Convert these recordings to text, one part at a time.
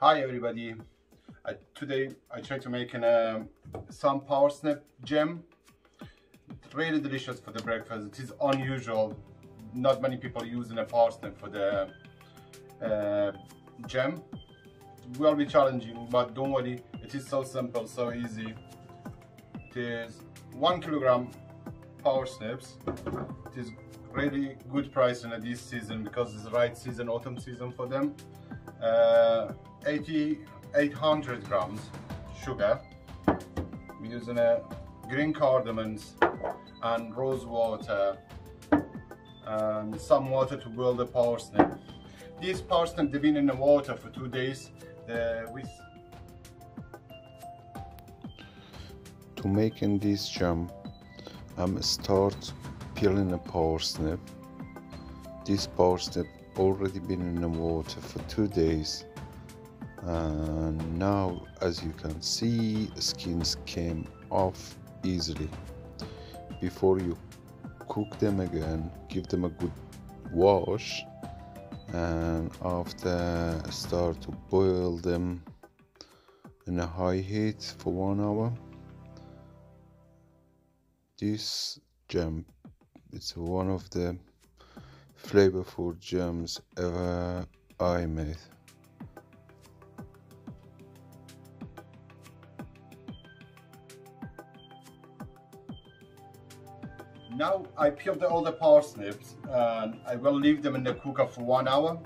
Hi everybody. Today I try to make some parsnip jam. Really delicious for the breakfast. It is unusual. Not many people using a parsnip for the jam. It will be challenging, but don't worry. It is so simple, so easy. It is 1 kilogram parsnips. It is really good price in this season because it's the right season, autumn season for them. 800 grams sugar. We're using green cardamoms and rose water and some water to boil the parsnip. These parsnips have been in the water for 2 days. To making this jam, I'm start peeling a parsnip. This parsnip already been in the water for 2 days, and now as you can see, skins came off easily. Before you cook them again, give them a good wash, and after start to boil them in a high heat for 1 hour. This jam, it's one of the flavorful jams ever I made. Now I peeled all the parsnips and I will leave them in the cooker for 1 hour.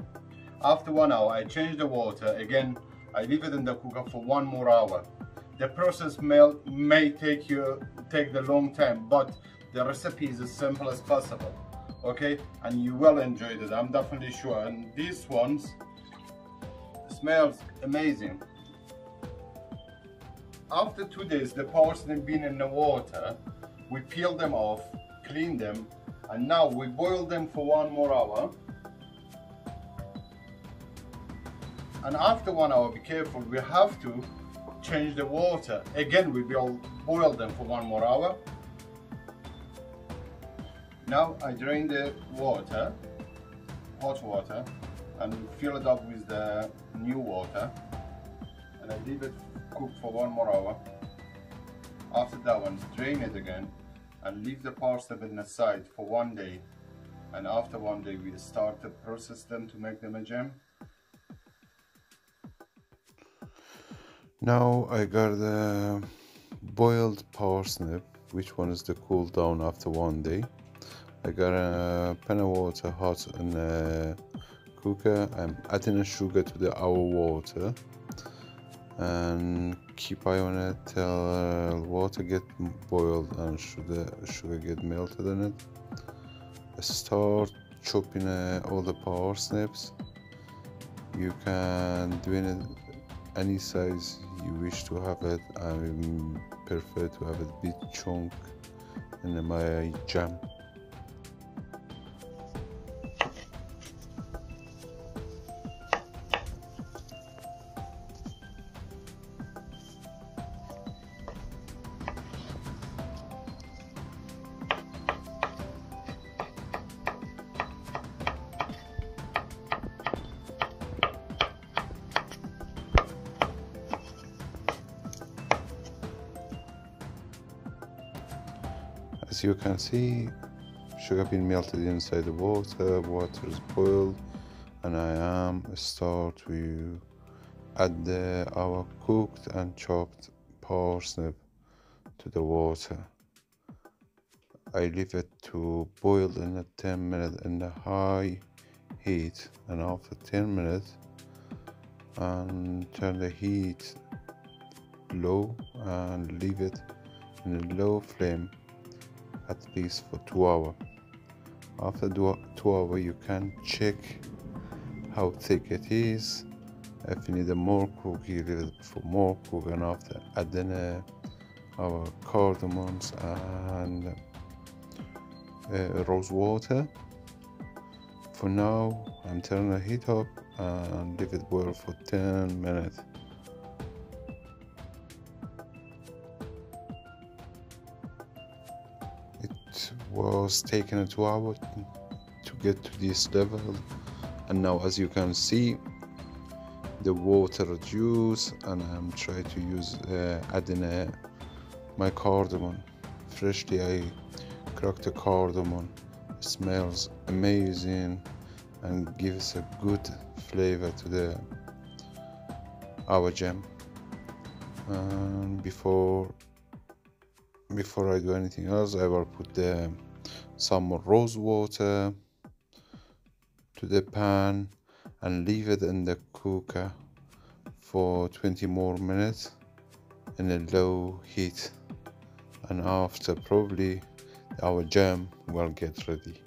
After 1 hour I change the water again. I leave it in the cooker for 1 more hour. The process may take the long time, but the recipe is as simple as possible. Okay, and you will enjoy it, I'm definitely sure. And these ones smells amazing. After 2 days the parsnip been in the water, we peel them off, clean them, and now we boil them for 1 more hour. And after 1 hour, be careful, we have to change the water again. We will boil them for 1 more hour. Now I drain the water, hot water, and fill it up with the new water, and I leave it cook for 1 more hour. After that one, drain it again and leave the parsnip in the side for 1 day, and after 1 day we start to process them to make them a jam. Now I got the boiled parsnip, which one is the cool down after 1 day. I got a pan of water hot in a cooker. I'm adding a sugar to the our water and keep eye on it till water get boiled and sugar get melted in it. I start chopping all the parsnips. You can do it any size you wish to have it. I prefer to have it big chunk in my jam. As you can see, sugar been melted inside the water, water is boiled, and I am start to add our cooked and chopped parsnip to the water. I leave it to boil in a 10 minutes in the high heat, and after 10 minutes and turn the heat low and leave it in a low flame at least for 2 hours. After 2 hours you can check how thick it is. If you need a more cook, you leave it for more cook, and after adding our cardamoms and rose water. For now I'm turning the heat up and leave it boil for 10 minutes. It was taking 2 hours to get to this level, and now as you can see the water juice, and I'm trying to use adding my cardamom. Freshly I cracked the cardamom. It smells amazing and gives a good flavor to the our jam. And before I do anything else, I will put some more rose water to the pan and leave it in the cooker for 20 more minutes in a low heat, and after probably our jam will get ready.